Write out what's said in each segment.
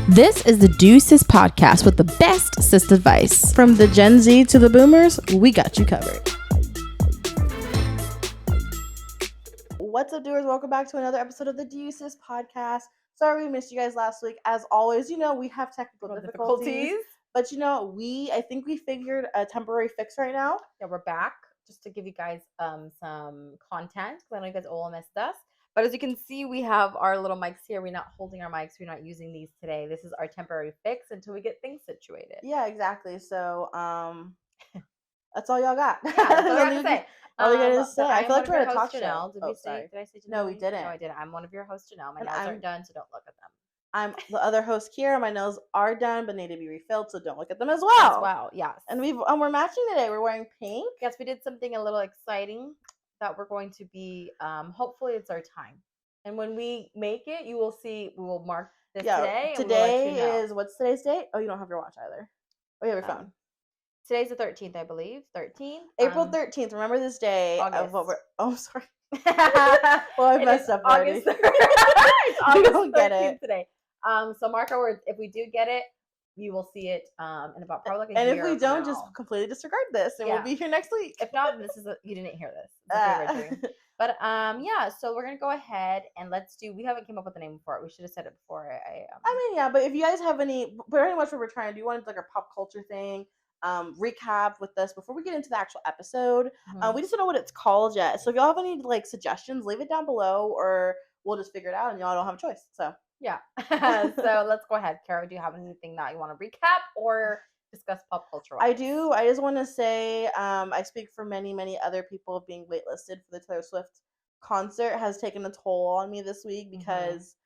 This is the Sis podcast with the best sis advice. From the Gen Z to the boomers, we got you covered. What's up, doers? Welcome back to another episode of the Sis podcast. Sorry we missed you guys last week. As always, we have technical difficulties. But I think we figured a temporary fix right now. Yeah, we're back just to give you guys some content because I know you guys all missed us. But as you can see, we have our little mics here. We're not holding our mics. We're not using these today. This is our temporary fix until we get things situated. Yeah, exactly. So that's all y'all got. Yeah, that's all I have to say. All you gotta say. I feel like we're at a talk Janelle. show. Did we say? Did I say Janelle? No, we didn't. No, I didn't. I'm one of your hosts, Janelle. My nails aren't done, so don't look at them. I'm the other host, Kira. My nails are done, but need to be refilled, so don't look at them as well. Yes. And we're matching today. We're wearing pink. Yes, we did something a little exciting that we're going to be. Hopefully, it's our time. And when we make it, you will see. We will mark this today. Today is what's today's date? Oh, you don't have your watch either. Oh, you have your phone. Today's the 13th, I believe. 13th. April 13th. Remember this day of what we're. Oh, sorry. Well, I messed up already. August 3rd. It's August don't get it today. So mark our words. If we do get it, you will see it in about probably like a year. And if we don't, now. just completely disregard this, and we'll be here next week. If not, you didn't hear this. It's a dream. But yeah, so we're gonna go ahead and we haven't came up with a name for it. We should have said it before. But if you guys have pretty much what we're trying to do, like our pop culture thing, recap with this before we get into the actual episode. We just don't know what it's called yet. So if y'all have any suggestions, leave it down below, or we'll just figure it out, and y'all don't have a choice. So yeah. So let's go ahead. Kara, do you have anything that you want to recap or discuss pop culture? I do. I just want to say, I speak for many, many other people being waitlisted for the Taylor Swift concert has taken a toll on me this week because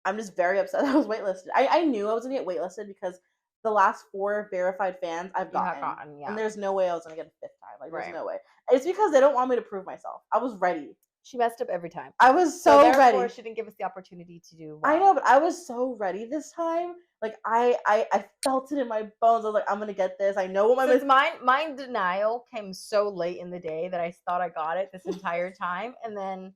I'm just very upset that I was waitlisted. I knew I was going to get waitlisted because the last 4 verified fans I've gotten. And there's no way I was going to get a 5th time. There's no way. It's because they don't want me to prove myself. I was ready. She messed up every time. I was so ready. She didn't give us the opportunity to do well. I know, but I was so ready this time. I felt it in my bones. I was like, I'm gonna get this. I know what my denial came so late in the day that I thought I got it this entire time, and then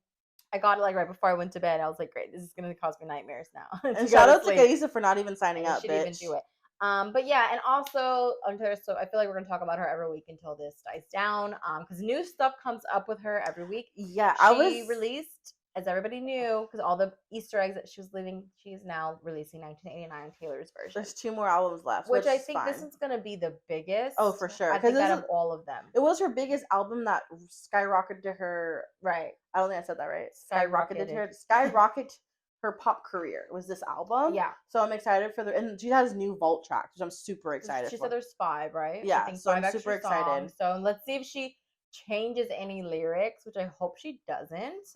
I got it right before I went to bed. I was like, great, this is gonna cause me nightmares now. And shout out to Kaisa for not even signing up. She didn't even do it. But yeah, and also so I feel like we're gonna talk about her every week until this dies down. Because new stuff comes up with her every week. Yeah, she released, as everybody knew, because all the Easter eggs that she was leaving, she's now releasing 1989 Taylor's version. There's 2 more albums left, which I think this is gonna be the biggest. Oh, for sure. I think out of all of them, it was her biggest album that skyrocketed her. Right. I don't think I said that right. Skyrocketed her pop career was this album. Yeah. So I'm excited and she has new vault tracks, which I'm super excited for. She said there's 5, right? Yeah. So I'm super excited. So let's see if she changes any lyrics, which I hope she doesn't.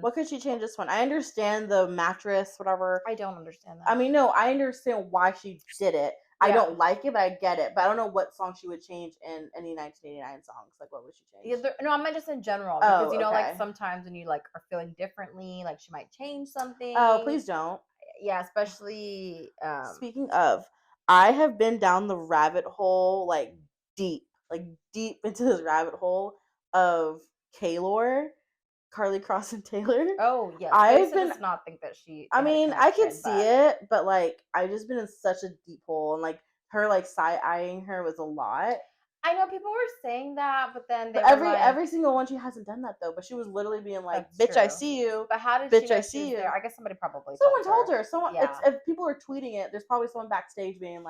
What could she change this one? I understand the mattress, whatever. I don't understand that. I mean, no, I understand why she did it. I don't like it, but I get it. But I don't know what song she would change in any 1989 songs. What would she change? Yeah, no, I meant just in general. Because, sometimes when you, are feeling differently, she might change something. Oh, please don't. Yeah, especially... Speaking of, I have been down the rabbit hole, deep into this rabbit hole of K-Lore, Carly Cross and Taylor. Oh, yes. I does not think that she... I mean, I could see it, but, I've just been in such a deep hole, and, her, side-eyeing her was a lot. I know people were saying that, but then every single one, she hasn't done that, though, but she was literally being bitch, true. I see you. But how did bitch, I see you. There? I guess somebody probably told her. If people are tweeting it, there's probably someone backstage being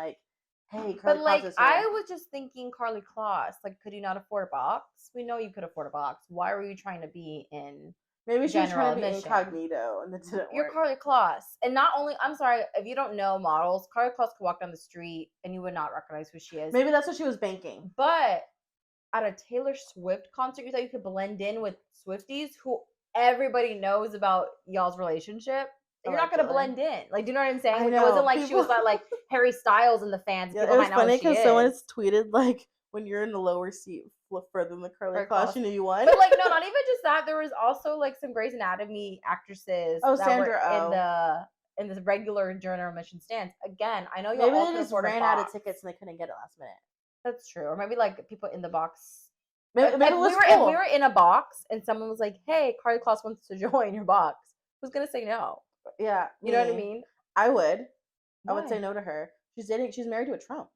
hey, Carly Claus is here. I was just thinking Carly Claus. Could you not afford a box? We know you could afford a box. Why were you trying to be in? Maybe she was trying to be incognito, and it didn't You're work. Carly Claus, and not only. I'm sorry if you don't know models. Carly Claus could walk down the street and you would not recognize who she is. Maybe that's what she was banking. But at a Taylor Swift concert, you thought you could blend in with Swifties, who everybody knows about y'all's relationship. You're not gonna blend in. Do you know what I'm saying? It wasn't she was not Harry Styles and the fans. Yeah, it was funny because someone has tweeted when you're in the lower seat, flip further than the Carly Claus, you knew you won. But no, not even just that. There was also some Grey's Anatomy actresses that were in the regular general admission stands. Again, I know maybe they just ran out of tickets and they couldn't get it last minute. That's true, or maybe people in the box. Maybe it was if we were in a box and someone was like, "Hey, Carly Claus wants to join your box," who's gonna say no? Yeah, you know what I mean. I would. I would say Why? no to her. She's married to a Trump.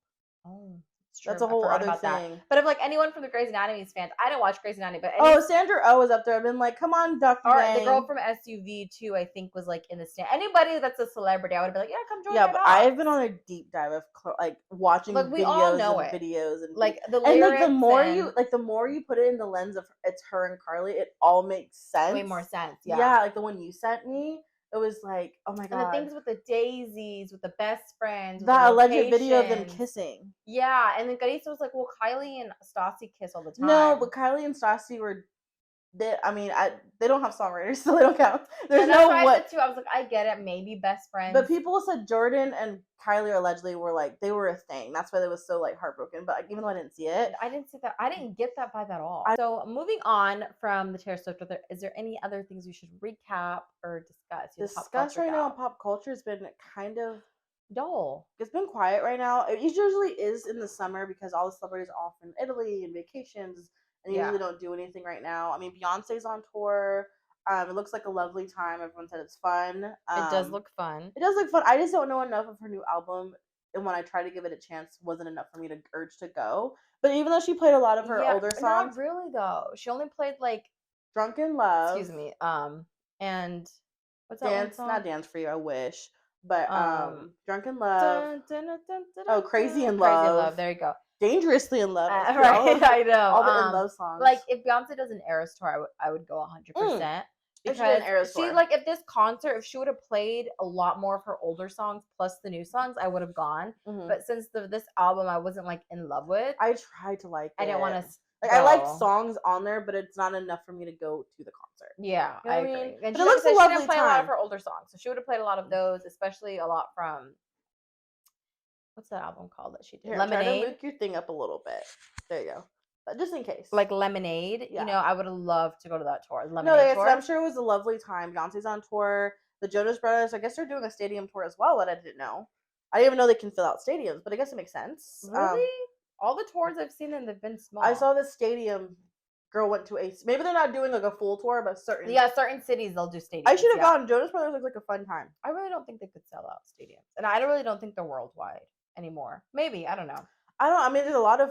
Oh, it's true. That's a I whole forgot other about that. thing. But if like anyone from the Grey's Anatomy fans, I didn't watch Grey's Anatomy, but Oh, Sandra Oh is up there. I've been like, come on, Dr. or Gang. the girl from SUV too, I think was like in the stand. Anybody that's a celebrity, I would have been like, yeah, come join. Yeah, my but dogs. I've been on a deep dive of like watching Like, we all know it. videos and like the and lyrics like the and more you put it in the lens of it's her and Carly, it all makes sense. way more sense. Yeah. Yeah, like the one you sent me, it was like, oh my god. And the things with the daisies, with the best friends, with that the alleged video of them locations. kissing. Yeah, and then Carissa was like, well, Kylie and Stassi kiss all the time. No, but Kylie and Stassi were. They don't have songwriters, so they don't count. There's and that's why I said too. I was like, I get it, maybe best friends. But people said Jordan and Kylie allegedly were like they were a thing. That's why they was so like heartbroken. But even though I didn't see it, I didn't see that. I didn't get that vibe at all. So moving on from the Taylor Swift, is there any other things we should recap or discuss? Discuss right now in pop culture has been kind of dull. It's been quiet right now. It usually is in the summer because all the celebrities are off in Italy and vacations. And usually don't do anything right now. I mean, Beyonce's on tour. It looks like a lovely time. Everyone said it's fun. It does look fun. It does look fun. I just don't know enough of her new album. And when I tried to give it a chance, wasn't enough for me to urge to go. But even though she played a lot of her older songs. Not really, though. She only played, like... Drunken Love. Excuse me. And... What's that Dance, one song? not Dance for You, I wish. But, Drunken Love. Crazy in Love. Crazy in Love. There you go. Dangerously in Love. Right, I know. All the in love songs. Like if Beyonce does an Eras tour, I would go 100%. Because she like if this concert, if she would have played a lot more of her older songs plus the new songs, I would have gone. Mm-hmm. But since this album, I wasn't like in love with. I tried to like. I didn't want to. Like I like songs on there, but it's not enough for me to go to the concert. Yeah, you know I agree. Mean? And but it looks a lovely time. She didn't play a lot of her older songs, so she would have played a lot of those, especially a lot from. What's that album called that she did? Here, Lemonade. Try to look your thing up a little bit. There you go. But just in case. Like Lemonade. Yeah. You know, I would have loved to go to that tour. Lemonade tour. I'm sure it was a lovely time. Beyonce's on tour. The Jonas Brothers, I guess they're doing a stadium tour as well, that I didn't know. I didn't even know they can fill out stadiums, but I guess it makes sense. Really? All the tours I've seen, and they've been small. I saw the stadium girl went to maybe they're not doing like a full tour, but certain cities they'll do stadiums. I should have gone. Jonas Brothers looks like a fun time. I really don't think they could sell out stadiums, and I really don't think they're worldwide anymore. Maybe, I don't know. I mean, there's a lot of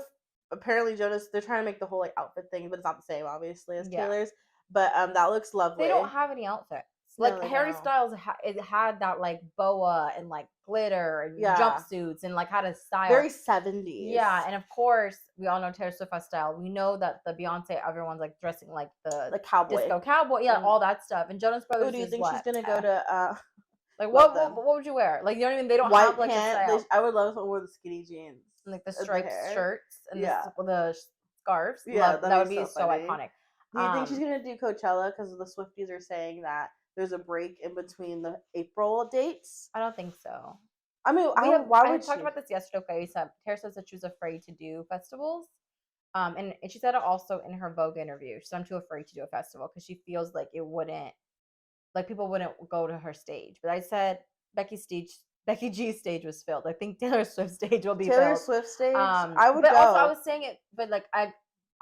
apparently Jonas. They're trying to make the whole like outfit thing, but it's not the same, obviously, as Taylor's. But that looks lovely. They don't have any outfits. Like Harry Styles, it had that like boa and like glitter and jumpsuits and like had a style. Very 70s. Yeah, and of course we all know Taylor Swift has style. We know that the Beyonce, everyone's like dressing like the cowboy, disco cowboy, all that stuff. And Jonas Brothers. Who do you think she's gonna go to? Like what would you wear? Like you don't even they don't white have like pants. a style. I would love if someone wore the skinny jeans, like the striped shirts and the scarves. Yeah, that would be so iconic. Do you think she's gonna do Coachella because the Swifties are saying that there's a break in between the April dates? I don't think so. I mean, why would talked about this yesterday. Okay, Tara says that she was afraid to do festivals, and she said it also in her Vogue interview. She said, "I'm too afraid to do a festival because she feels like it wouldn't, like people wouldn't go to her stage." But I said Becky G's stage was filled. I think Taylor Swift's stage will be filled. Taylor Swift's stage. I would but go. Also, I was saying it, but like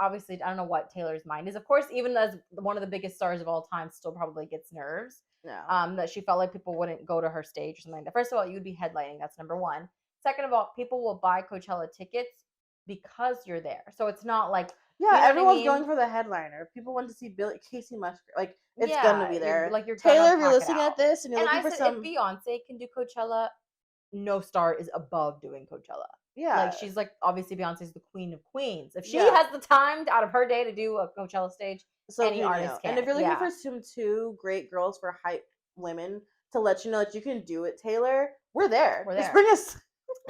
obviously, I don't know what Taylor's mind is. Of course, even as one of the biggest stars of all time, still probably gets nerves. Yeah. That she felt like people wouldn't go to her stage or something like that. First of all, you'd be headlining. That's number one. Second of all, people will buy Coachella tickets because you're there. So it's not like everyone's going for the headliner. People want to see Casey Musgraves. Like it's gonna be there. You're Taylor, if you're listening at this and you're looking for some. If Beyonce can do Coachella, no star is above doing Coachella. Yeah. Like she's like obviously Beyonce's the queen of queens. If she has the time out of her day to do a Coachella stage, so any artist can. And if you're looking for some two great girls for hype women to let you know that you can do it, Taylor, we're there. Just bring us.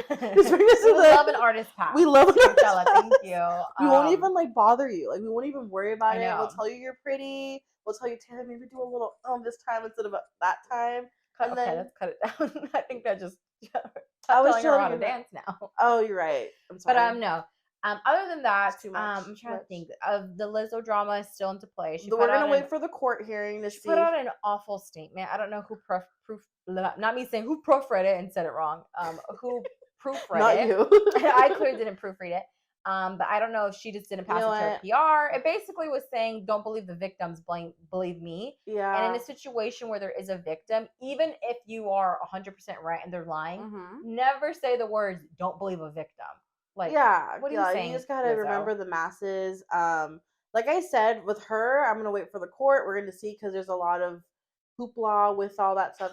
Just bring us to we love an artist pass. We love Coachella. Thank you. We won't even like bother you. Like we won't even worry about it. Know. We'll tell you you're pretty. We'll tell you Taylor maybe do a little this time instead of that time. Let's cut it down. I think that just. I was telling her how to dance now. Oh, you're right. I'm sorry. But no. Other than that, too much. I'm trying to think. The Lizzo drama is still into play. We're gonna wait for the court hearing to see. She put out an awful statement. I don't know who not me saying who proofread it and said it wrong. Who proofread not it? You. I clearly didn't proofread it. But I don't know if she just didn't pass it to her PR. It basically was saying, don't believe the victims, believe me. Yeah. And in a situation where there is a victim, even if you are 100% right and they're lying, never say the words, don't believe a victim. Like, what are you saying? You just gotta remember the masses. Like I said, with her, I'm gonna wait for the court. We're gonna see, because there's a lot of hoopla with all that stuff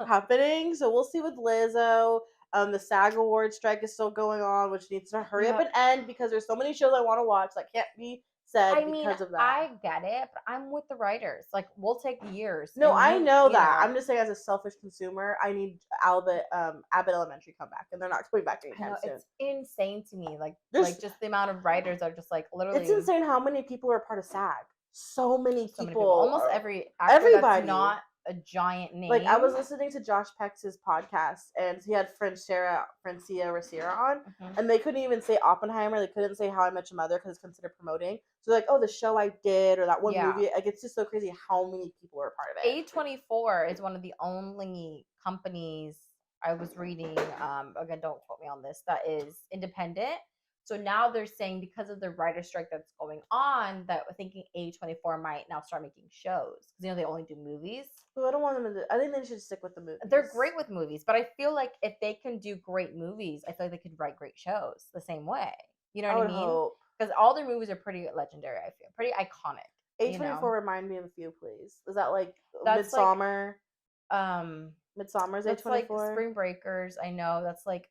happening. So we'll see with Lizzo. The SAG Award strike is still going on, which needs to hurry up and end, because there's so many shows I want to watch that can't be said because of that. I get it, but I'm with the writers. Like, we'll take years. No, I know that. I'm just saying, as a selfish consumer, I need Abbott Elementary come back, and they're not coming back anytime soon. It's insane to me. Like just the amount of writers are just like literally. It's insane how many people are part of SAG. So many people. Almost every actor everybody. That's not a giant name. Like, I was listening to Josh Peck's podcast, and he had Francia Racira on, and they couldn't even say Oppenheimer. They couldn't say How I Met Your Mother, because it's considered promoting. So like, oh, the show I did, or that one movie. Like, it's just so crazy how many people are a part of it. A24 is one of the only companies I was reading. Again, don't quote me on this. That is independent. So now they're saying, because of the writer strike that's going on, that we're thinking A24 might now start making shows, because they only do movies. Well, I don't want them to. I think they should stick with the movies. They're great with movies, but I feel like if they can do great movies, I feel like they could write great shows the same way. You know what I mean? Because all their movies are pretty legendary. I feel pretty iconic. A24 remind me of a few, please. Is that like Midsommar? Midsommar's A24. Like Spring Breakers. I know that's like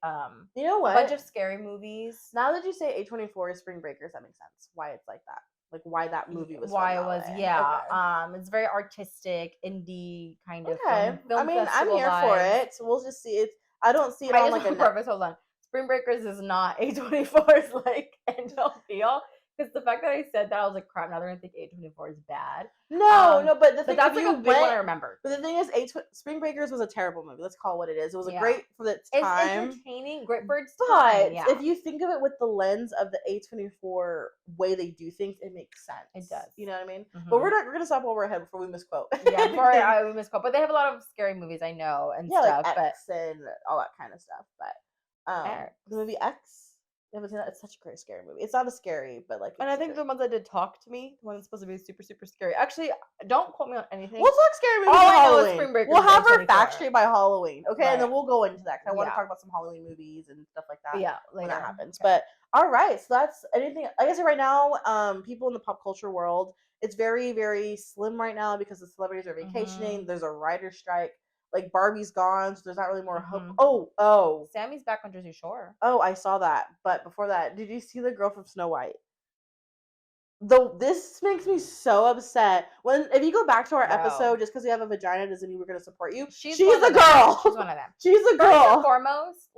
you know what? A bunch of scary movies. Now that you say A24 is Spring Breakers, that makes sense. Why it's like that? Like, why that movie was? Why it was? Yeah. Okay. It's very artistic, indie kind of. Okay. I mean, I'm here for it. So we'll just see it. I don't see it on like a purpose. Hold on. Spring Breakers is not A24's like end all be all. Because the fact that I said that, I was like, crap, now they're going to think A24 is bad. No, but the thing that's like a big one I remember. But the thing is, Spring Breakers was a terrible movie. Let's call it what it is. It was a great for its time. It's entertaining, great for its time. But if you think of it with the lens of the A24 way they do things, it makes sense. It does. You know what I mean? But we're going to stop while we're ahead before we misquote. Yeah, we misquote. But they have a lot of scary movies, I know, and stuff. Like X and all that kind of stuff. But the movie X. It's such a great scary movie. It's not a scary, but like. And I think the ones that did Talk to Me, the one that's supposed to be super, super scary. Actually, don't quote me on anything. We'll talk scary movies. Halloween. We'll have our fact straight by Halloween, okay? Right. And then we'll go into that, because I want to talk about some Halloween movies and stuff like that. Yeah, when that happens. Okay. But all right, so that's anything. Like I said, right now, people in the pop culture world, it's very, very slim right now, because the celebrities are vacationing. There's a writer's strike. Like, Barbie's gone, so there's not really more hope. Oh. Sammy's back on Jersey Shore. Oh, I saw that. But before that, did you see the girl from Snow White? This makes me so upset. If you go back to our episode, just because you have a vagina doesn't mean we're going to support you. She's the girl. She's one of them. She's the girl. First and foremost,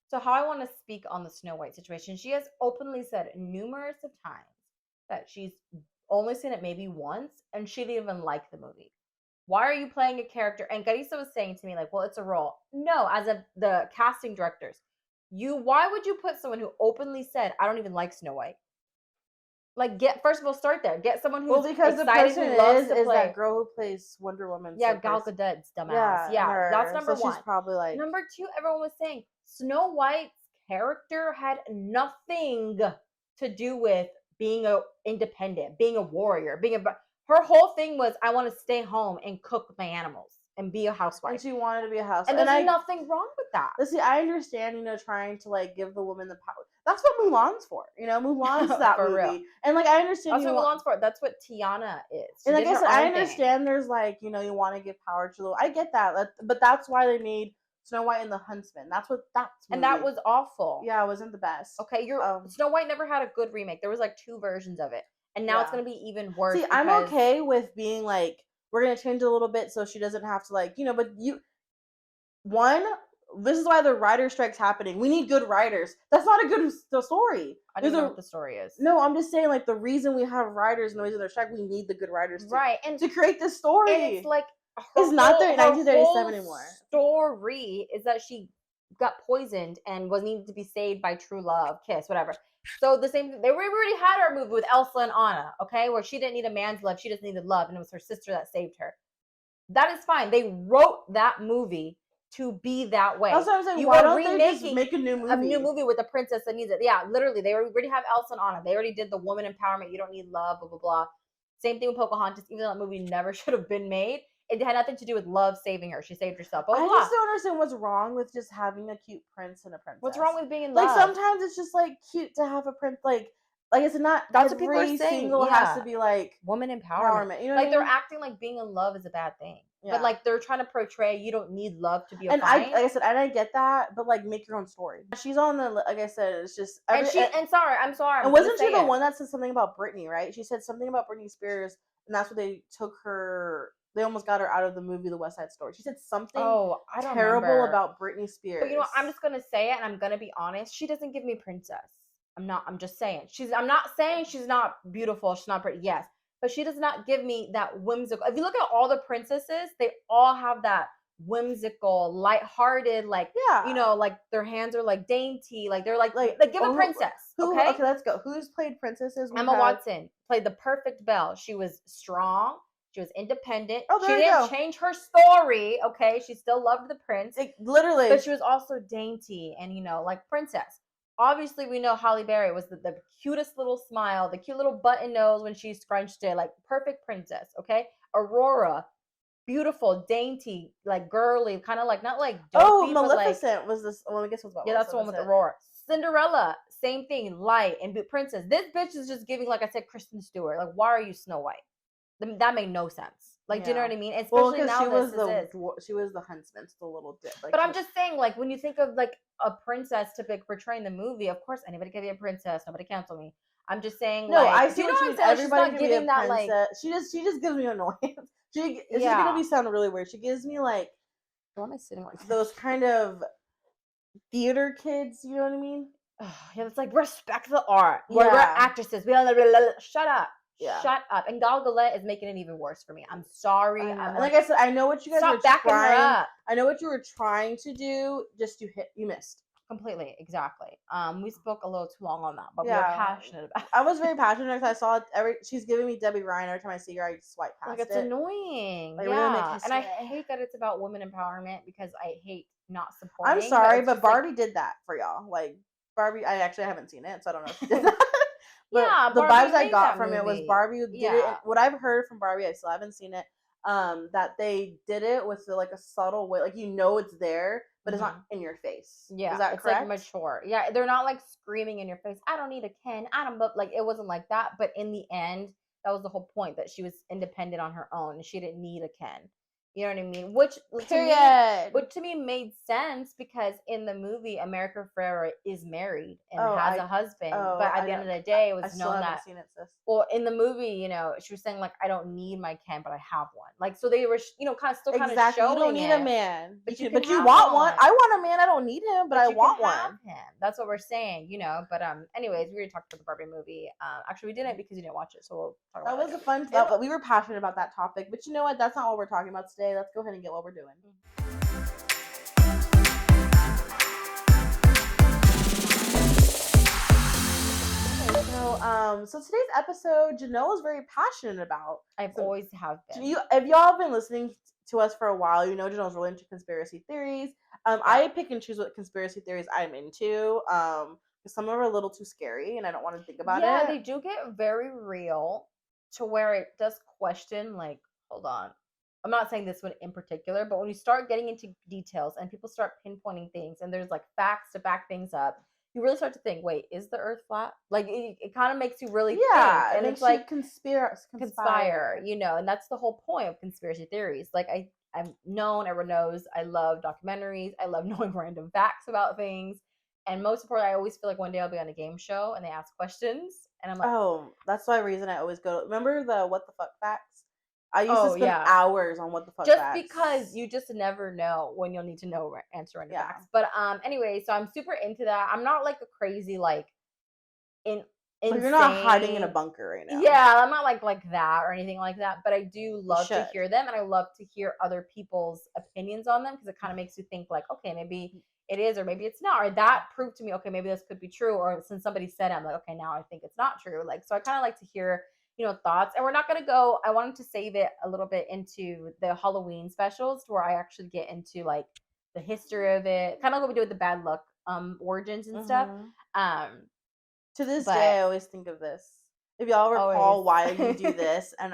so how I want to speak on the Snow White situation, she has openly said numerous of times that she's only seen it maybe once, and she didn't even like the movie. Why are you playing a character? And Garissa was saying to me, like, well, it's a role. No, as the casting directors, why would you put someone who openly said, I don't even like Snow White? Like, first of all, start there. Get someone who's because excited, the person who loves to play. That girl who plays Wonder Woman. Yeah, Gal Gadot's dumbass. Yeah, that's number one. She's probably like. Number two, everyone was saying Snow White's character had nothing to do with being independent, being a warrior, her whole thing was, I want to stay home and cook my animals and be a housewife. And she wanted to be a housewife. And there's nothing wrong with that. See, I understand, trying to like give the woman the power. That's what Mulan's for. Mulan's that for movie. Real. And like, I understand. That's what Mulan's for. That's what Tiana is. And like I said, I understand there's like, you want to give power to the. I get that. But that's why they made Snow White and the Huntsman. That's and that was awful. Yeah, it wasn't the best. Okay, Snow White never had a good remake. There was like 2 versions of it. And now it's going to be even worse. See, I'm okay with being like, we're going to change it a little bit so she doesn't have to like, but this is why the writer strike's happening. We need good writers. That's not a good story. I don't know what the story is. No, I'm just saying, like, the reason we have writers and the reason they're strike, we need the good writers to create this story. And it's like, it's not there in 1937 anymore. Story is that she got poisoned and needed to be saved by true love, kiss, whatever. So the same thing, we already had our movie with Elsa and Anna, okay, where she didn't need a man's love, she just needed love, and it was her sister that saved her. That is fine. They wrote that movie to be that way. That's what I'm saying. You Why were don't they just remaking make a new movie with a princess that needs it. Yeah, literally, they already have Elsa and Anna. They already did the woman empowerment. You don't need love, blah blah blah. Same thing with Pocahontas. Even though that movie never should have been made, it had nothing to do with love saving her. She saved herself. Blah, blah, I blah. just don't understand what's wrong with just having a cute prince and a princess. What's wrong with being in like love? sometimes it's just like cute to have a prince. Like it's not. That's what people are every saying. single has to be like woman empowerment. You know, like what I they're mean? acting like being in love is a bad thing. Yeah. But like they're trying to portray you don't need love to be a and fine. like I said, and I get that, but like make your own story. She's on the like I said, it's just I'm sorry. And wasn't she the one that said something about Britney? Right? She said something about Britney Spears, and that's what they took her. They almost got her out of the movie The West Side Story. She said something terrible about Britney Spears. But you know what? I'm just gonna say it, and I'm gonna be honest. She doesn't give me princess. I'm just saying. I'm not saying she's not beautiful. She's not pretty. Yes, but she does not give me that whimsical. If you look at all the princesses, they all have that whimsical, lighthearted, like like their hands are like dainty, like they're like give a princess. Okay, let's go. Who's played princesses? Emma Watson played the perfect Belle. She was strong. She was independent. Oh, she didn't change her story. Okay, she still loved the prince. Literally, but she was also dainty and like princess. Obviously, we know Halle Berry was the cutest little smile, the cute little button nose when she scrunched it, like perfect princess. Okay, Aurora, beautiful, dainty, like girly, kind of like not like dopey, Maleficent was this. Well, I guess it was about that's the one with Aurora. Cinderella, same thing, light and princess. This bitch is just giving, like I said, Kristen Stewart. Like, why are you Snow White? That made no sense. Like, do you know what I mean? Especially now she was the huntsman, the little dip. But I'm just saying, like, when you think of like a princess to portray in the movie, of course anybody can be a princess. Nobody cancel me. I'm just saying. No, like, I see what you mean. Everybody can be a princess. Like, she just gives me annoyance. She's gonna be sounding really weird. She gives me like, why am I sitting like those kind of theater kids? You know what I mean? Yeah, it's like respect the art. We're actresses. We all shut up. Yeah. Shut up. And Gal Gadot is making it even worse for me. I'm sorry. And like I said, I know what you guys were trying. I know what you were trying to do. Just you missed. Completely. Exactly. We spoke a little too long on that, but we were passionate about it. I was very passionate because I saw she's giving me Debbie Ryan every time I see her. I swipe past it's annoying. Like, yeah. And I hate that it's about women empowerment because I hate not supporting. I'm sorry, but Barbie did that for y'all. Like Barbie, I actually haven't seen it, so I don't know if she did that. But the vibes I got from it was Barbie did it. What I've heard from Barbie, I still haven't seen it. That they did it with like a subtle way, like it's there, but it's not in your face. Yeah, is that correct? Like mature. Yeah, they're not like screaming in your face. I don't need a Ken. I don't. But like it wasn't like that. But in the end, that was the whole point, that she was independent on her own and she didn't need a Ken. You know what I mean? Which to me made sense because in the movie, America Ferrera is married and has a husband. But at the end of the day, it was known that. Seen it, sis. Well, in the movie, she was saying like, I don't need my Ken, but I have one. Like, so they were, kind of still kind of showing. You don't need a man, but you want one. I want a man. I don't need him, but I want one. Have him. That's what we're saying, But anyways, we already talked about the Barbie movie. Actually, we didn't because you didn't watch it, so we'll talk about that. Was a fun stuff, but we were passionate about that topic. But you know what? That's not what we're talking about today. Let's go ahead and get what we're doing. Okay, so today's episode, Janelle is very passionate about. Always have been. If y'all been listening to us for a while, Janelle's really into conspiracy theories. I pick and choose what conspiracy theories I'm into. Some of them are a little too scary, and I don't want to think about it. Yeah, they do get very real to where it does question, like, hold on. I'm not saying this one in particular, but when you start getting into details and people start pinpointing things and there's like facts to back things up, you really start to think, wait, is the earth flat? Like it kind of makes you really think. And it's like conspire, and that's the whole point of conspiracy theories. Like everyone knows I love documentaries. I love knowing random facts about things. And most importantly, I always feel like one day I'll be on a game show and they ask questions and I'm like, oh, that's the reason I always go. Remember the what the fuck facts? I used to spend hours on what the fuck facts. Because you just never know when you'll need to answer any facts. But anyway, so I'm super into that. I'm not like a crazy insane. You're not hiding in a bunker right now. Yeah, I'm not like that or anything like that. But I do love to hear them, and I love to hear other people's opinions on them because it kind of makes you think like, okay, maybe it is or maybe it's not, or that proved to me, okay, maybe this could be true, or since somebody said it, I'm like, okay, now I think it's not true. Like, so I kind of like to hear thoughts. And we're not going to go, I wanted to save it a little bit into the Halloween specials where I actually get into like the history of it, kind of like what we do with the bad luck origins and stuff. To this day, I always think of this. If y'all recall why we do this and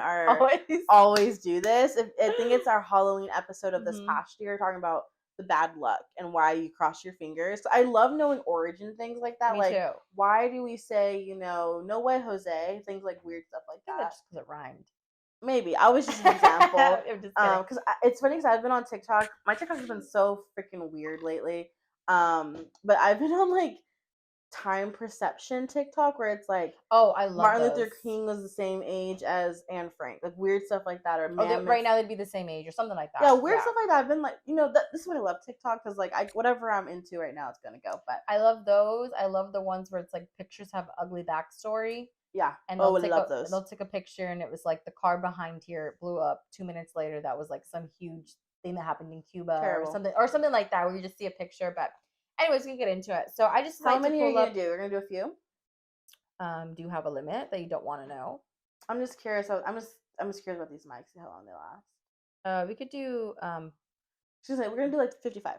always do this, I think it's our Halloween episode of this past year talking about the bad luck and why you cross your fingers. So I love knowing origin things like that. Me too. Why do we say, no way, Jose? Things like weird stuff like that. That's just because it rhymed. Maybe. I was just an example. Because it's funny because I've been on TikTok. My TikTok has been so freaking weird lately. But I've been on like time perception TikTok where it's like, I love Martin those. Luther King was the same age as Anne Frank, like weird stuff like that, or right now they'd be the same age or something like that. Yeah, weird stuff like that. I've been like, this is what I love TikTok because like whatever I'm into right now, it's gonna go. But I love those. I love the ones where it's like pictures have ugly backstory. Yeah, and I love those. They'll take a picture and it was like the car behind here blew up 2 minutes later. That was like some huge thing that happened in Cuba or something like that where you just see a picture, but. Anyways, we can get into it. So I just how many are you gonna do? We're gonna do a few. Do you have a limit that you don't want to know? I'm just curious. I'm just curious about these mics. See how long they last. We could do. She's like, we're gonna do like 55.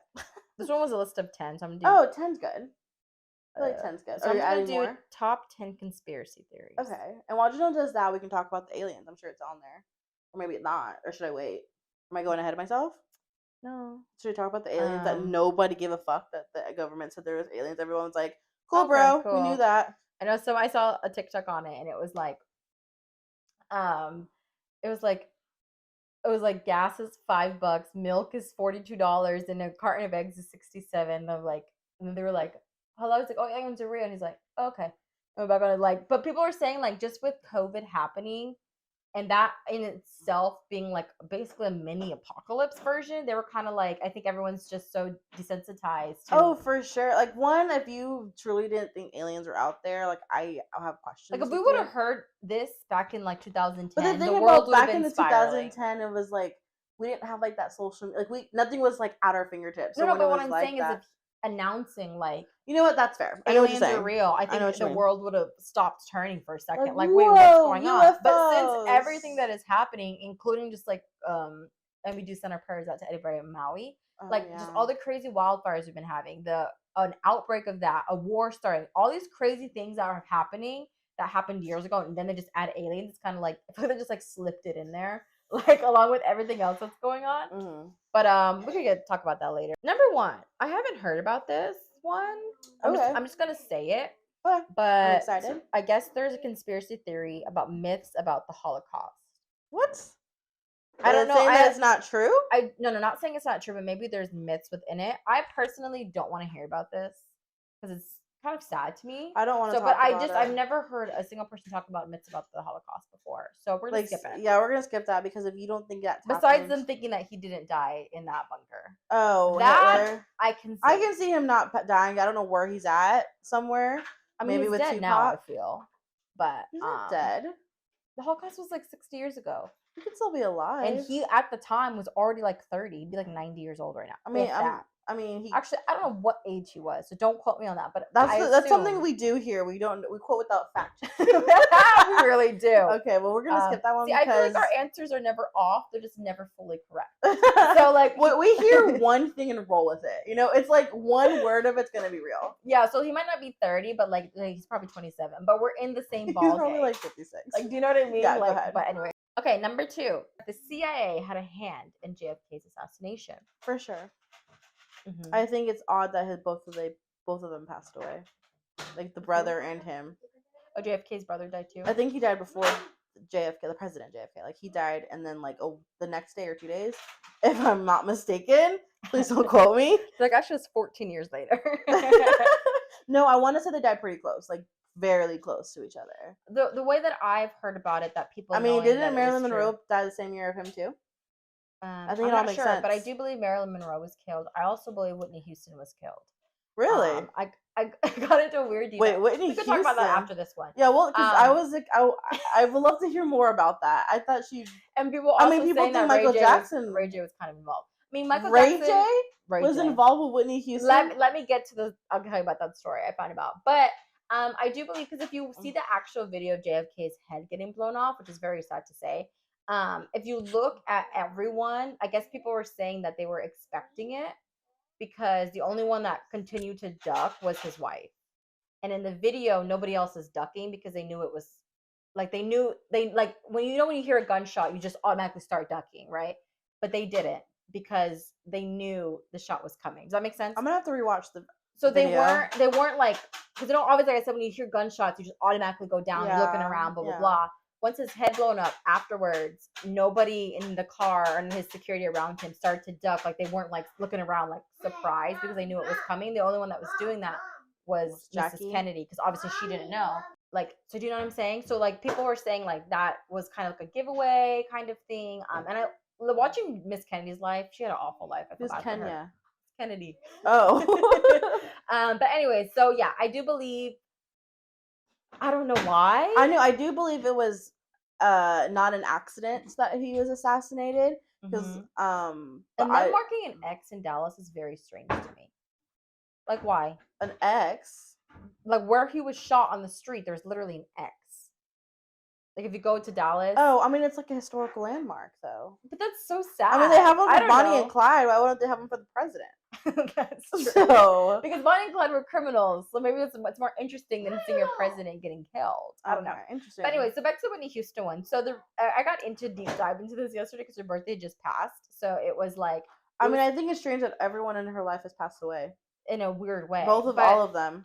This one was a list of 10, so I'm gonna do. 10's good. I feel like 10's good. So I'm gonna do more? Top 10 conspiracy theories. Okay, and while Janelle does that, we can talk about the aliens. I'm sure it's on there, or maybe it's not. Or should I wait? Am I going ahead of myself? No. Should we talk about the aliens that nobody gave a fuck that the government said there was aliens? Everyone was like, cool, bro. Cool. We knew that. I know. So I saw a TikTok on it and it was like, gas is $5, milk is $42, and a carton of eggs is $67. And then they were like, hello. I was like, oh, aliens are real. And he's like, oh, okay. And we're back on it. But people are saying just with COVID happening, and that in itself being basically a mini apocalypse version, they were kind of I think everyone's just so desensitized. Oh, for sure. If you truly didn't think aliens were out there, I'll have questions. If we would have heard this back in 2010, but the thing about back in the 2010, it was we didn't have that social nothing was at our fingertips. No, but what I'm saying is if announcing you know what, that's fair. Aliens are real. I think the world would have stopped turning for a second. Wait, whoa, what's going on? UFOs. But since everything that is happening, including just and we do send our prayers out to everybody in Maui, just all the crazy wildfires we've been having, an outbreak of that, a war starting, all these crazy things that are happening that happened years ago, and then they just add aliens. It's kind of I feel they just slipped it in there. Along with everything else that's going on. Mm-hmm. But we could talk about that later. Number 1, I haven't heard about this one. I'm just gonna say it. Okay. But I'm excited. I guess there's a conspiracy theory about myths about the Holocaust. What? I don't know. That it's not true? No, not saying it's not true, but maybe there's myths within it. I personally don't want to hear about this because it's kind of sad to me. I don't want to talk about it. I've never heard a single person talk about myths about the Holocaust before. So we're going to skip it. Yeah, we're going to skip that because if you don't think that besides them thinking that he didn't die in that bunker. Oh, that Hitler. I can see. I can see him not dying. I don't know where he's at somewhere. I mean, maybe he's dead now, I feel. But he's not dead. The Holocaust was 60 years ago. He could still be alive. And he at the time was already 30. He'd be 90 years old right now. He actually, I don't know what age he was, so don't quote me on that. But that's something we do here. We quote without fact. We really do. Okay, well we're gonna skip that one. I feel our answers are never off; they're just never fully correct. So we hear one thing and roll with it. It's one word of it's gonna be real. Yeah, so he might not be 30, but he's probably 27. But we're in the same ball. He's probably 56. Do you know what I mean? Yeah, go ahead. But anyway. Okay, number 2. The CIA had a hand in JFK's assassination. For sure. Mm-hmm. I think it's odd that both of them passed away, the brother and him. Oh, JFK's brother died too. I think he died before JFK, the president JFK. He died, and then the next day or 2 days, if I'm not mistaken. Please don't quote me. Actually, it's 14 years later. No, I want to say they died pretty close, very close to each other. The way that I've heard about it, that people. Didn't Marilyn Monroe die the same year of him too? I think it all makes sense. But I do believe Marilyn Monroe was killed. I also believe Whitney Houston was killed. Really? I got into a weird detail. Wait, Whitney Houston? We could talk about that after this one. Yeah, well, because I was I would love to hear more about that. I thought she. And people also people think that Michael Jackson. Ray J was kind of involved. Michael Ray Jackson. Ray was involved with Whitney Houston. Let me get to the. I'll tell you about that story I found about. But I do believe, because if you see the actual video of JFK's head getting blown off, which is very sad to say, if you look at everyone, I guess people were saying that they were expecting it, because the only one that continued to duck was his wife. And in the video, nobody else is ducking because they knew it was like they like when you hear a gunshot, you just automatically start ducking, right? But they didn't because they knew the shot was coming. Does that make sense? I'm gonna have to rewatch the. So video. they weren't like, because they don't always, like I said, when you hear gunshots, you just automatically go down, you're looking around, blah blah blah. Once his head blown up, afterwards, nobody in the car and his security around him started to duck. Like they weren't like looking around like surprised because they knew it was coming. The only one that was doing that was Mrs. Kennedy, because obviously she didn't know. Like, so do you know what I'm saying? So like people were saying like that was kind of like a giveaway kind of thing. And I watching Miss Kennedy's life, she had an awful life. I Who's Kenya? Kennedy. Oh. But anyway, so yeah, I do believe. I don't know why. I do believe it was not an accident that he was assassinated because and them marking an X in Dallas is very strange to me. Like why? An X? Like where he was shot on the street, there's literally an X. Like if you go to Dallas. Oh, I mean it's like a historical landmark though. But that's so sad. I mean they have one for Bonnie and Clyde. Why wouldn't they have one for the president? That's true. So, because Bonnie and Clyde were criminals, so maybe it's more interesting than seeing your president getting killed. I don't know. Interesting. But anyway, so back to the Whitney Houston one. So I got into deep dive into this yesterday because her birthday just passed. So it was like. I mean, I think it's strange that everyone in her life has passed away in a weird way. All of them.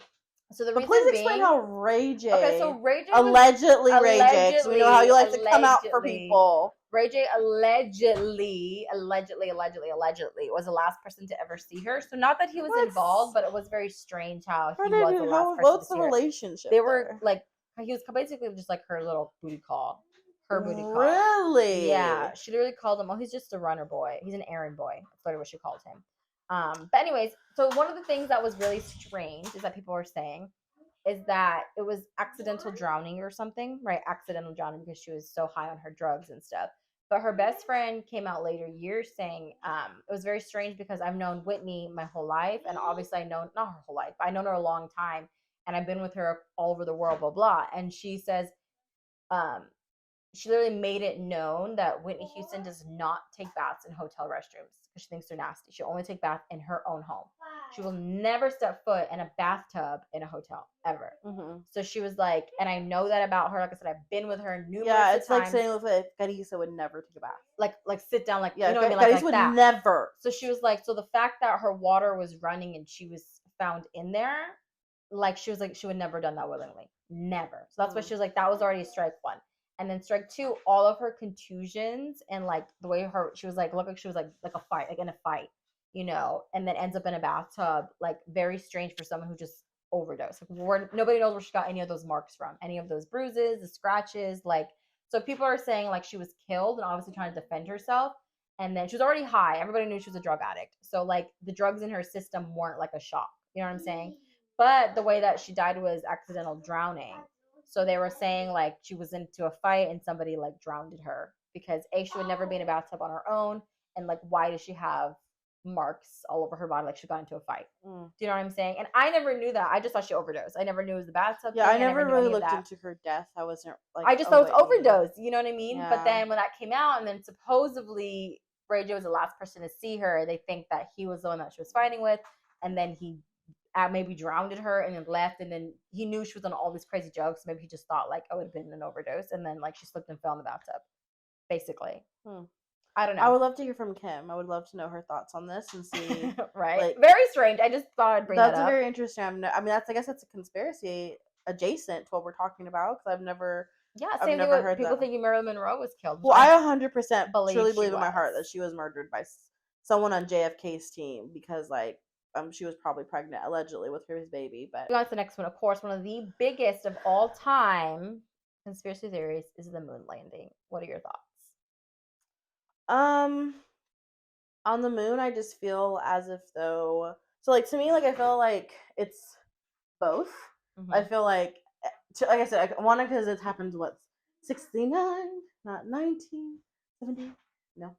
So the reason please explain how Ray J. Okay, so Ray J. Allegedly Ray J. Because we know how you like to come out for people. Ray J allegedly was the last person to ever see her. So not that he was involved, but it was very strange how he was the last person to see her. What's the relationship? They were like, he was basically just like her little booty call. Her booty call. Really? Yeah. She literally called him, oh, he's just a runner boy. He's an errand boy. That's literally what she called him. But anyways, so one of the things that was really strange is that people were saying is that it was accidental drowning or something, right? Accidental drowning because she was so high on her drugs and stuff. But her best friend came out later years saying it was very strange because I've known Whitney my whole life. And obviously not her whole life, but I've known her a long time. And I've been with her all over the world, blah, blah. And she says she literally made it known that Whitney Houston does not take baths in hotel restrooms because she thinks they're nasty. She'll only take baths in her own home. She will never step foot in a bathtub in a hotel ever. Mm-hmm. So she was like, and I know that about her. Like I said, I've been with her numerous times. Yeah, it's like saying with Carissa would never take a bath. Like sit down, like yeah, you know what I mean, like would that. Never. So she was like, so the fact that her water was running and she was found in there, like she was like she would never done that willingly, never. So that's why she was like that was already strike one. And then strike two, all of her contusions and like the way she was like looked like she was like a fight, like in a fight, you know, and then ends up in a bathtub, like very strange for someone who just overdosed. Like nobody knows where she got any of those marks from, any of those bruises, the scratches, like so people are saying like she was killed and obviously trying to defend herself. And then she was already high. Everybody knew she was a drug addict. So like the drugs in her system weren't like a shock. You know what I'm saying? But the way that she died was accidental drowning. So they were saying like she was into a fight and somebody like drowned her because she would never be in a bathtub on her own. And like, why does she have marks all over her body? Like she got into a fight. Do you know what I'm saying? And I never knew that. I just thought she overdosed. I never knew it was the bathtub. Yeah, I never really looked into her death. I wasn't like. I just thought it was overdose. You know what I mean? Yeah. But then when that came out and then supposedly Ray J was the last person to see her, they think that he was the one that she was fighting with. And then he maybe drowned her and then left, and then he knew she was on all these crazy drugs. So maybe he just thought like, oh, it would have been an overdose, and then like she slipped and fell in the bathtub, basically. I don't know. I would love to hear from Kim. I would love to know her thoughts on this and see. Right, like, very strange. I just thought I'd bring that up. That's very interesting. I mean, I guess that's a conspiracy adjacent to what we're talking about because I've never. Yeah, same thing with people thinking Marilyn Monroe was killed. Well, I 100% truly believe in my heart that she was murdered by someone on JFK's team because like. She was probably pregnant, allegedly, with his baby. But on to the next one. Of course, one of the biggest of all time conspiracy theories is the moon landing. What are your thoughts? On the moon, I just feel as if though. So, like to me, like I feel like it's both. Mm-hmm. I feel like I said, one because it happened. 69, not 1970. No.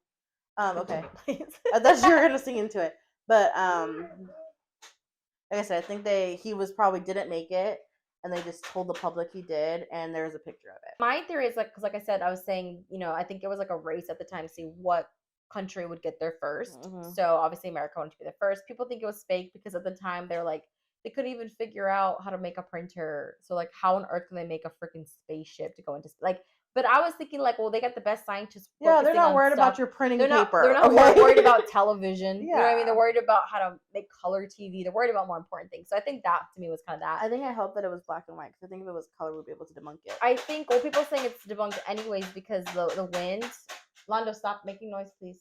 Okay. I thought you were gonna sing into it. But like I said, I think he probably didn't make it, and they just told the public he did, and there's a picture of it. My theory is like, because like I said, I was saying, you know, I think it was like a race at the time to see what country would get there first. Mhm. So obviously America wanted to be there first. People think it was fake because at the time they're like they couldn't even figure out how to make a printer. So like how on earth can they make a freaking spaceship to go into like but I was thinking like, well, they got the best scientists. Yeah, they're not worried about stuff. your printing They're paper. Not okay? worried about television. You know what I mean? Yeah. They're worried about how to make color TV. They're worried about more important things. So I think that to me was kind of that. I think I hope that it was black and white because I think if it was color, we'd be able to debunk it. I think well, people saying it's debunked anyways because the wind. Londo, stop making noise, please.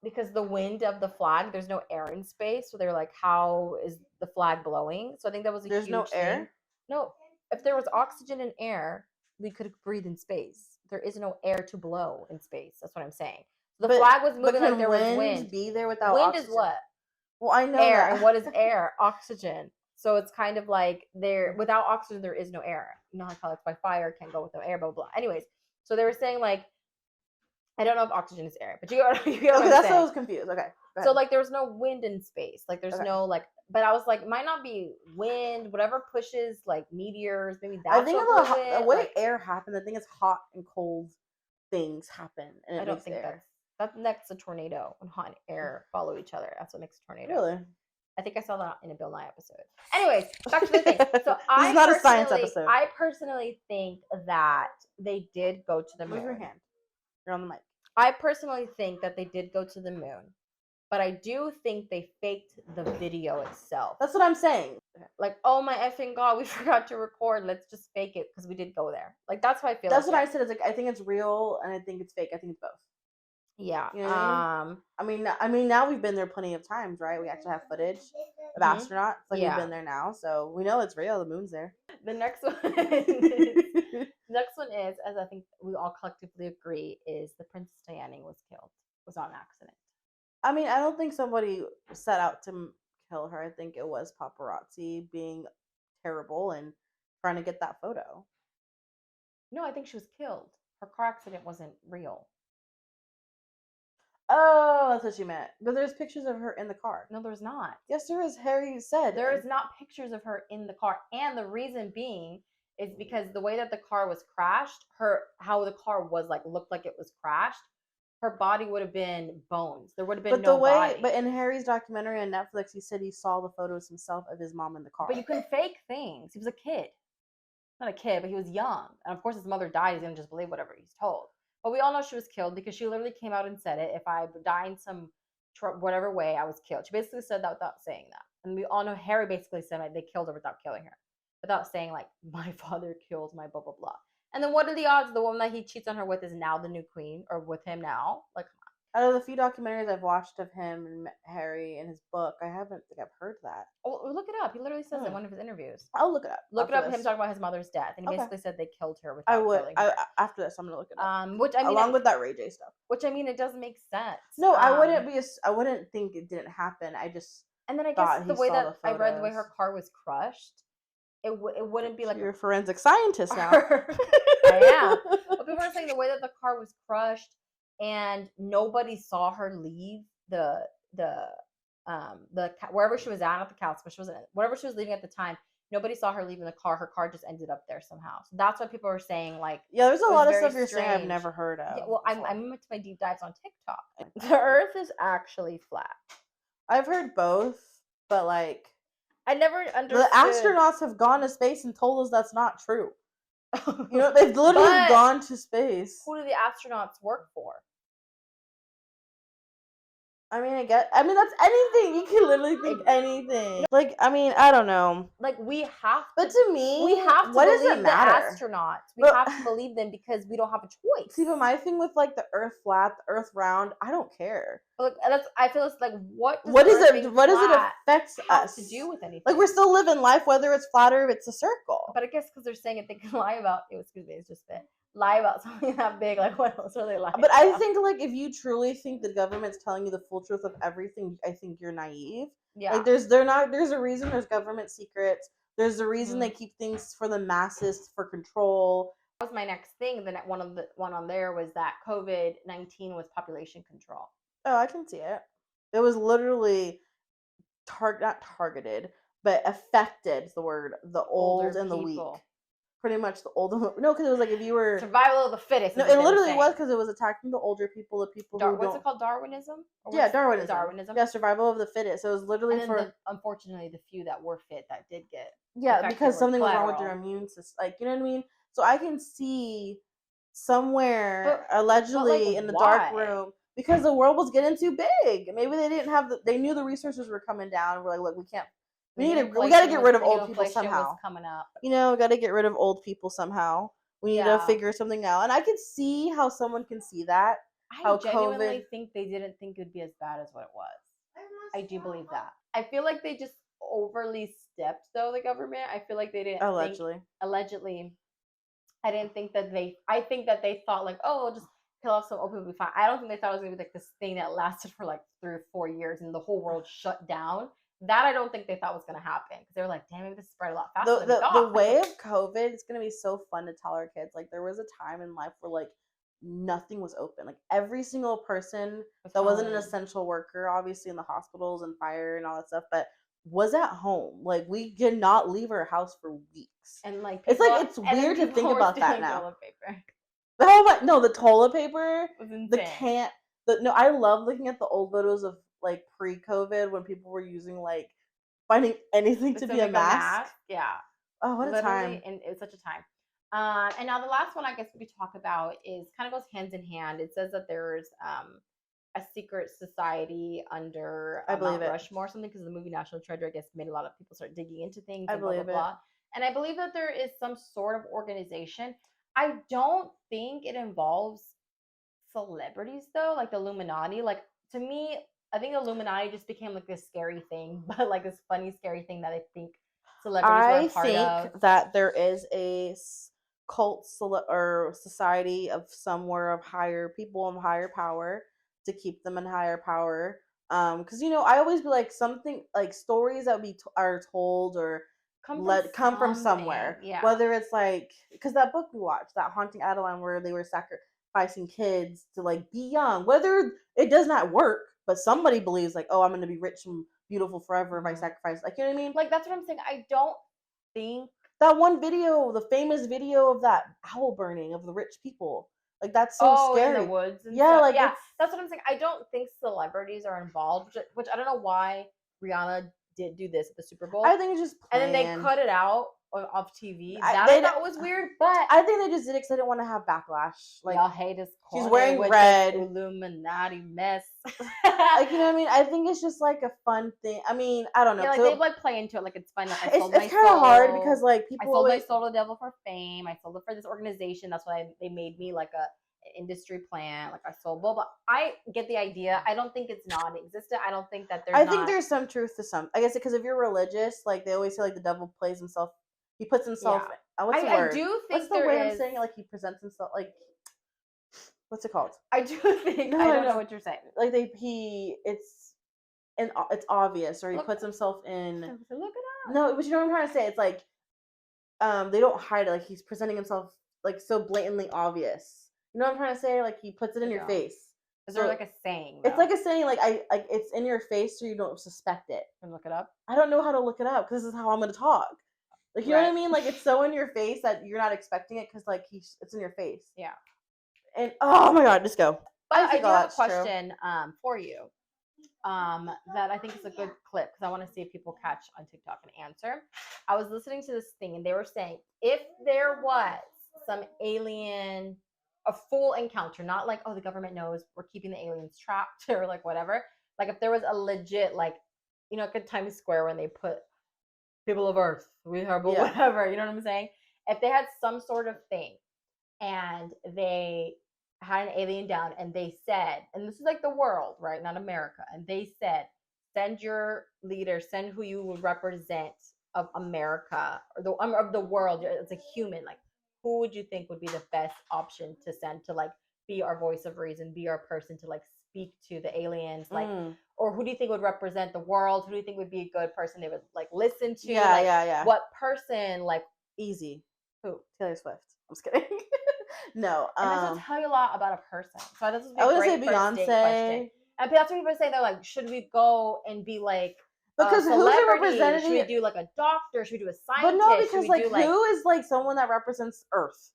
Because the wind of the flag, there's no air in space, so they're like, how is the flag blowing? So I think that was a There's huge no air. thing. No, if there was oxygen and air, we could breathe in space. There is no air to blow in space. That's what I'm saying. The flag was moving like there was wind. Be there without wind oxygen? Is what? Well, I know air, that. And what is air? Oxygen. So it's kind of like there without oxygen there is no air. You know how it's by fire can't go with no air, blah blah blah. Anyways, so they were saying like I don't know if oxygen is air, but you get what I'm that's saying. what I was confused. Okay. So like there's no wind in space. Like there's no like but I was like, it might not be wind, whatever pushes like meteors, maybe that's I think the way like, air happens, I think it's hot and cold things happen and I don't think that's next a tornado when hot and air follow each other. That's what makes a tornado. Really? I think I saw that in a Bill Nye episode. Anyways, back to the thing. So this is not a science episode. I personally think that they did go to the moon. Move your hand. You're on the mic. I personally think that they did go to the moon. But I do think they faked the video itself. That's what I'm saying. Like, oh my effing God, we forgot to record. Let's just fake it because we did go there. Like, that's how I feel. That's what I said. It's like, I think it's real and I think it's fake. I think it's both. Yeah. You know what I mean, now we've been there plenty of times, right? We actually have footage of astronauts. Like, we've been there now. So we know it's real. The moon's there. The next one is, as I think we all collectively agree, is the Princess Diana was on accident. I mean, I don't think somebody set out to kill her. I think it was paparazzi being terrible and trying to get that photo. No, I think she was killed. Her car accident wasn't real. Oh, that's what you meant. But there's pictures of her in the car. No, there's not. Yes, there is. Harry said. There is not pictures of her in the car. And the reason being is because the way that the car was crashed, how the car was looked like it was crashed, her body would have been bones. There would have been body. But in Harry's documentary on Netflix, he said he saw the photos himself of his mom in the car. But you can fake things. He was a kid. Not a kid, but he was young. And of course his mother died. He's going to just believe whatever he's told. But we all know she was killed because she literally came out and said it. If I die in some whatever way, I was killed. She basically said that without saying that. And we all know Harry basically said they killed her without killing her. Without saying my father killed my blah, blah, blah. And then what are the odds the woman that he cheats on her with is now the new queen or with him now? Like, come on. Out of the few documentaries I've watched of him and Harry and his book, I haven't think I've heard that. Oh, look it up. He literally says it in one of his interviews. I'll look it up. Look it up. Him talking about his mother's death, and he basically said they killed her without killing her. After this, I'm gonna look it up. Which I mean, along with that Ray J stuff. Which I mean, it doesn't make sense. No, I wouldn't think it didn't happen. I just. And then I guess the way that I read the way her car was crushed, it wouldn't be like you're a forensic scientist now. I am. But people are saying the way that the car was crushed and nobody saw her leave the wherever she was at, not the couch, but she wasn't wherever she was leaving at the time. Nobody saw her leaving the car. Her car just ended up there somehow. So that's why people are saying yeah, there's a lot of stuff you're saying I've never heard of. Yeah, well, I'm into my deep dives on TikTok. The Earth is actually flat. I've heard both, but I never understood. The astronauts have gone to space and told us that's not true. You know, they've literally gone to space. Who do the astronauts work for? I mean, that's anything. You can literally think anything. I don't know. We have to. But to me, we have to what believe does it matter? The astronauts. We have to believe them because we don't have a choice. See, but my thing with the Earth flat, the Earth round, I don't care. I feel it's what does it affect us to do with anything? We're still living life whether it's flat or if it's a circle. But I guess because they're saying it, they can lie about. Excuse me, it's just that. Lie about something that big, what else are they lying But about? I think if you truly think the government's telling you the full truth of everything, I think you're naive. Yeah. There's a reason there's government secrets. There's a reason they keep things for the masses for control. That was my next thing. The one on there was that COVID-19 was population control. Oh, I can see it. It was literally not targeted, but affected the old and the weak. pretty much the older. No, because it was like if you were survival of the fittest. No, it literally was because it was attacking the older people, the people who what's it called? Darwinism? Yeah, Darwinism. Darwinism. Yeah, survival of the fittest. So it was literally unfortunately the few that were fit that did get because something was wrong with their immune system. Like, you know what I mean? So I can see somewhere allegedly in the dark room because the world was getting too big. Maybe they didn't have they knew the resources were coming down. And we're like, look, we can't. We got to get rid of old people somehow. Coming up. You know, we got to get rid of old people somehow. We need to figure something out. And I can see how someone can see that. I genuinely think they didn't think it would be as bad as what it was. I do believe that. I feel like they just overly stepped, though, the government. I feel like they didn't allegedly. I didn't think that I think that they thought like, oh, we'll just kill off some old people, we'll be fine. I don't think they thought it was going to be like this thing that lasted for like 3 or 4 years and the whole world shut down. That I don't think they thought was going to happen because they were like, damn, maybe this spread a lot faster than we thought. The way of COVID, it's going to be so fun to tell our kids. Like, there was a time in life where, like, nothing was open. Like, every single person that wasn't an essential worker, obviously in the hospitals and fire and all that stuff, but was at home. Like, we did not leave our house for weeks. And, like, it's weird to think about that now. Toilet paper. Oh my, no, the toilet paper, was insane. I love looking at the old photos of like pre-COVID when people were using like finding anything to be a mask. Yeah. Oh, what a time! And it was such a time. And now the last one I guess we could talk about is kind of goes hands in hand. It says that there's a secret society under Mount Rushmore or something because the movie National Treasure I guess made a lot of people start digging into things. And blah, blah, blah. And I believe that there is some sort of organization. I don't think it involves celebrities though, like the Illuminati. Like to me, I think the Illuminati just became like this scary thing, but like this funny, scary thing that I think celebrities were a part of. I think that there is a cult or society of somewhere of higher people of higher power to keep them in higher power. Because I always be like something like stories that are told or come from somewhere. Yeah. Whether it's like because that book we watched, that Haunting Adeline, where they were sacrificing kids to like be young. Whether it does not work, but somebody believes like, oh, I'm gonna be rich and beautiful forever if I sacrifice. Like, you know what I mean? Like that's what I'm saying. I don't think that one video, the famous video of that owl burning of the rich people. Like that's so scary. In the woods. And stuff. Like that's what I'm saying. I don't think celebrities are involved, which I don't know why Rihanna did do this at the Super Bowl. I think it's just planned. And then they cut it out off TV. I thought was weird, but I think they just did it because they didn't want to have backlash. Like y'all hate us. She's wearing red. Illuminati mess. Like you know what I mean? I think it's just like a fun thing. I mean, I don't know. Yeah, like they like play into it. Like it's fun. Like, it's kind of hard because like people. I sold my soul to the devil for fame. I sold it for this organization. That's why they made me like an industry plant. Like I sold blah blah. I get the idea. I don't think it's non-existent. I don't think that there's. I think there's some truth to some. I guess because if you're religious, like they always say, like the devil plays himself. He puts himself. Yeah. What's the word? I do think what's the way I'm saying it? Like he presents himself. Like what's it called? I do think. I don't know what you're saying. Like it's obvious, or he puts himself in. Look it up. No, but you know what I'm trying to say. It's like, they don't hide it. Like he's presenting himself like so blatantly obvious. You know what I'm trying to say? Like he puts it in your face. Is there like a saying? Though? It's like a saying. Like it's in your face, so you don't suspect it. Can you look it up? I don't know how to look it up because this is how I'm going to talk. Like, you know what I mean? Like, it's so in your face that you're not expecting it because, like, it's in your face. Yeah. And, oh, my God, just go. But I do have a question for you that I think is a good clip because I want to see if people catch on TikTok and answer. I was listening to this thing, and they were saying, if there was some alien, a full encounter, not like, oh, the government knows we're keeping the aliens trapped or, like, whatever. Like, if there was a legit, like, like at Times Square when they put people of Earth, we have whatever, you know what I'm saying? If they had some sort of thing and they had an alien down and they said, and this is like the world, right? Not America. And they said, send your leader, send who you would represent of America or of the world. It's a human. Like, who would you think would be the best option to send to like be our voice of reason, be our person to like speak to the aliens, like, or who do you think would represent the world? Who do you think would be a good person they would like listen to? Yeah. What person? Like easy. Who? Taylor Swift. I'm just kidding. No. And this will tell you a lot about a person. So this would be I a would great say Beyonce. Question. And that's what people say. They're like, should we go and be like Because a who's a celebrity? representative? Should we do like a doctor? Should we do a scientist? But no, because Should we like do, like, who is like someone that represents Earth?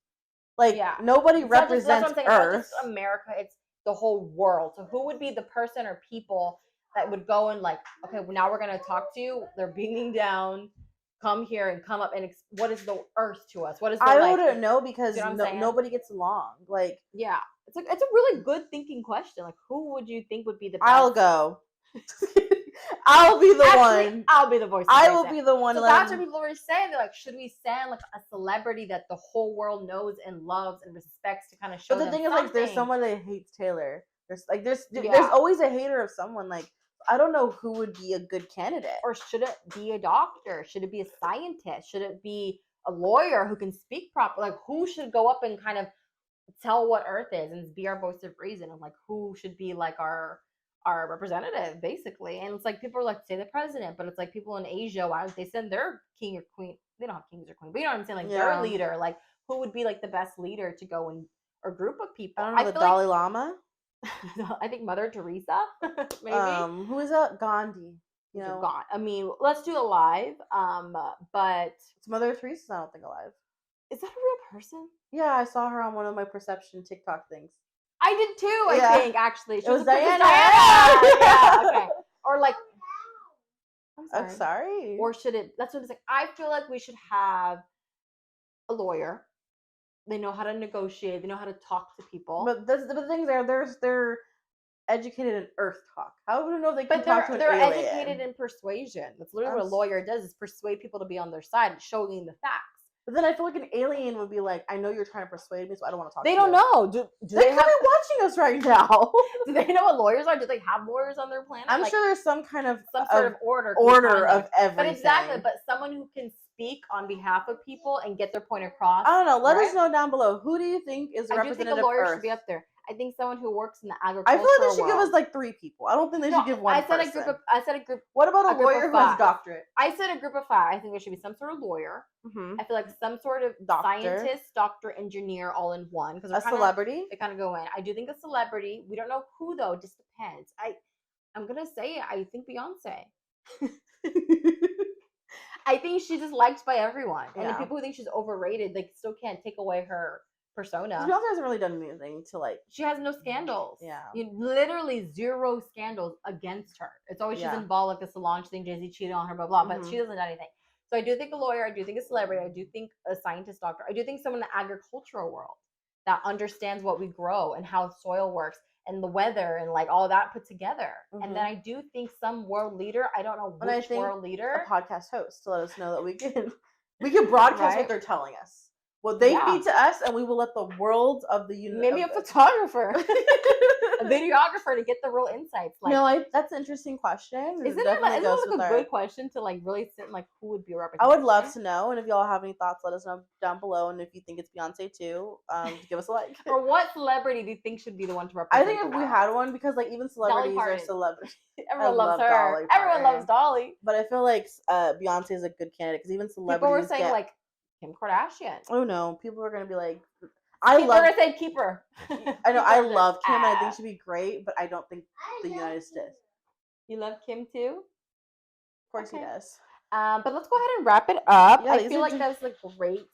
Like Yeah. nobody It's not just- that's represents what I'm saying. It's not Earth. just America. It's the whole world. So who would be the person or people that would go and like, okay, well, now we're gonna talk to you. They're beaming down. Come here and come up and what is the Earth to us? What is the, I like, wouldn't know because you know what I'm saying? nobody gets along. Like yeah, it's a really good thinking question. Like, who would you think would be the best? I'll go. I'll be the one. I'll be the voice. I will be the one. So that's what people were saying. They're like, should we send like a celebrity that the whole world knows and loves and respects to kind of show? But the thing is, like, there's someone that hates Taylor. There's always a hater of someone. Like, I don't know who would be a good candidate. Or should it be a doctor? Should it be a scientist? Should it be a lawyer who can speak properly? Like, who should go up and kind of tell what Earth is and be our voice of reason? And like, who should be like our representative, basically? And it's like, people are like, say the president, but it's like people in Asia, why don't they send their king or queen? They don't have kings or queens, but you know what I'm saying? Like, their leader. Like, who would be like the best leader to go and, or group of people? I don't know, the Dalai Lama. I think Mother Teresa, maybe. Who is that? Gandhi. You know, God. I mean, let's do alive. But it's Mother Teresa. I don't think alive. Is that a real person? Yeah, I saw her on one of my Perception TikTok things. I did too. I think actually, it was Diana. Yeah. Okay. Or like, I'm sorry. Or should it? That's what it's like. I feel like we should have a lawyer. They know how to negotiate. They know how to talk to people. But the thing they're educated in Earth talk. How would you know they can talk to an they're alien? educated in persuasion. That's literally what a lawyer does: is persuade people to be on their side, showing the facts. But then I feel like an alien would be like, I know you're trying to persuade me, so I don't want to talk to you. They don't know. Do they could be watching us right now. Do they know what lawyers are? Do they have lawyers on their planet? I'm sure there's some kind of sort of order of everything. But exactly, but someone who can speak on behalf of people and get their point across. I don't know. Let us know down below. Who do you think is the representative? I do think a lawyer Earth? should be up there. I think someone who works in the agricultural I feel like they should world. give us like 3 people. I don't think they should give one person. I said a group. What about a lawyer who has a doctorate? I said a group of 5. I think there should be some sort of lawyer. Mm-hmm. I feel like some sort of scientist, doctor, engineer, all in one. Because a celebrity. They kind of go in. I do think a celebrity. We don't know who though. It just depends. I'm gonna say it. I think Beyonce. I think she's just liked by everyone, and the people who think she's overrated, they still can't take away her persona. Beyonce hasn't really done anything to like. She has no scandals. Yeah, literally 0 scandals against her. It's always she's involved, like the Solange thing, Jay-Z cheated on her, blah blah. But she doesn't do anything. So I do think a lawyer. I do think a celebrity. I do think a scientist, doctor. I do think someone in the agricultural world that understands what we grow and how soil works and the weather and like all that put together. And then I do think some world leader. I don't know which world leader. A podcast host to let us know that we can broadcast what they're telling us. Well, they feed to us, and we will let the world of the universe. Maybe a photographer, a videographer to get the real insights. Like, no, that's an interesting question. Isn't it like a good question to like really sit in, like, who would be a representative? I would love to know, and if y'all have any thoughts, let us know down below. And if you think it's Beyonce too, give us a like. Or what celebrity do you think should be the one to represent? I think if we had one, because like even celebrities are celebrities. Everyone loves her. Everyone loves Dolly. But I feel like Beyonce is a good candidate because even celebrities. People were saying like Kim Kardashian. Oh no, people are gonna be like, People are gonna say keep her. I know, I love Kim, and I think she'd be great, but I don't think the United States. You love Kim too? Of course he does. But let's go ahead and wrap it up. Yeah, I feel like that's like great,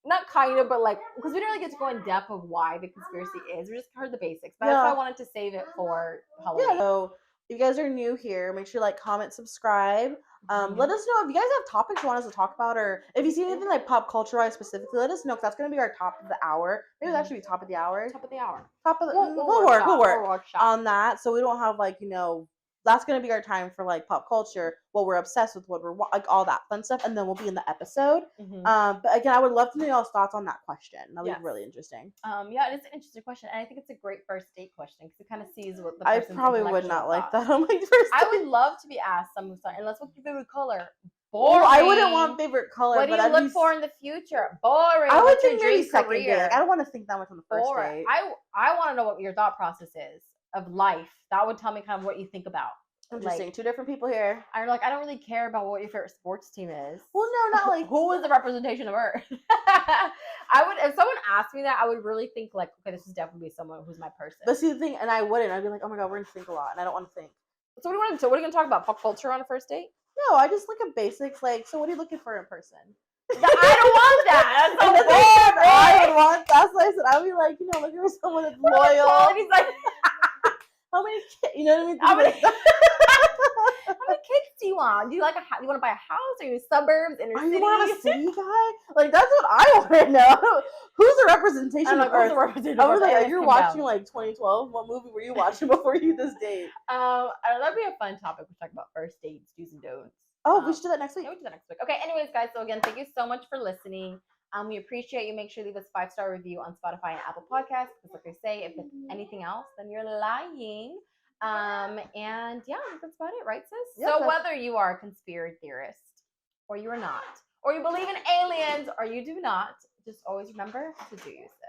not kind of, but like because we didn't really get to go in depth of why the conspiracy is. We just heard the basics, but that's why I wanted to save it for Halloween. Yeah. So if you guys are new here, make sure you like, comment, subscribe. Let us know if you guys have topics you want us to talk about, or if you see anything like pop culture specifically, let us know, because that's going to be our top of the hour. Maybe that should be top of the hour. Top of the hour. We'll work on that, so we don't have like, that's going to be our time for like pop culture, what we're obsessed with, what we're like, all that fun stuff, and then we'll be in the episode. But again, I would love to know y'all's thoughts on that question. That'd be really interesting. Yeah, it's an interesting question, and I think it's a great first date question because it kind of sees what the I person's probably would not thoughts. like that on my first date. I would love to be asked unless what's your favorite color? Boring. Well, I wouldn't want favorite color. What do you look for in the future? Boring. I would what's think your maybe dream second career? date. I don't want to think that much on the first date. I want to know what your thought process is of life. That would tell me kind of what you think about. Interesting. Like, 2 different people here. I don't really care about what your favorite sports team is. Well, no, not like who is the representation of Earth. I would, if someone asked me that, I would really think like, okay, this is definitely someone who's my person. But see the thing, and I wouldn't. I'd be like, oh my god, we're gonna think a lot, and I don't want to think. So what do you want to? What are you gonna talk about? Pop culture on a first date? No, I just look at basics. Like, so what are you looking for in person? I don't want that. That's so And boring. I would want. That's what I said. I would be like, looking for someone that's loyal. Quality's like, How many kids? You know what I mean? how many kids do you want? Do you like you want to buy a house? Are you in suburbs, inner Are city? you more of a city guy? Like, that's what I want to know. Who's the representation of Earth? representation I was like, Earth? you're watching like 2012. What movie were you watching before you this date? That'd be a fun topic. We talk about first dates, do's and don'ts. Oh, we should do that next week. Yeah, we do that next week. Okay. Anyways, guys. So again, thank you so much for listening. We appreciate you. Make sure you leave us a 5-star review on Spotify and Apple Podcasts. Because like I say, if it's anything else, then you're lying. And yeah, that's about it, right, sis? Yep, so whether you are a conspiracy theorist or you are not, or you believe in aliens or you do not, just always remember to do you, sis.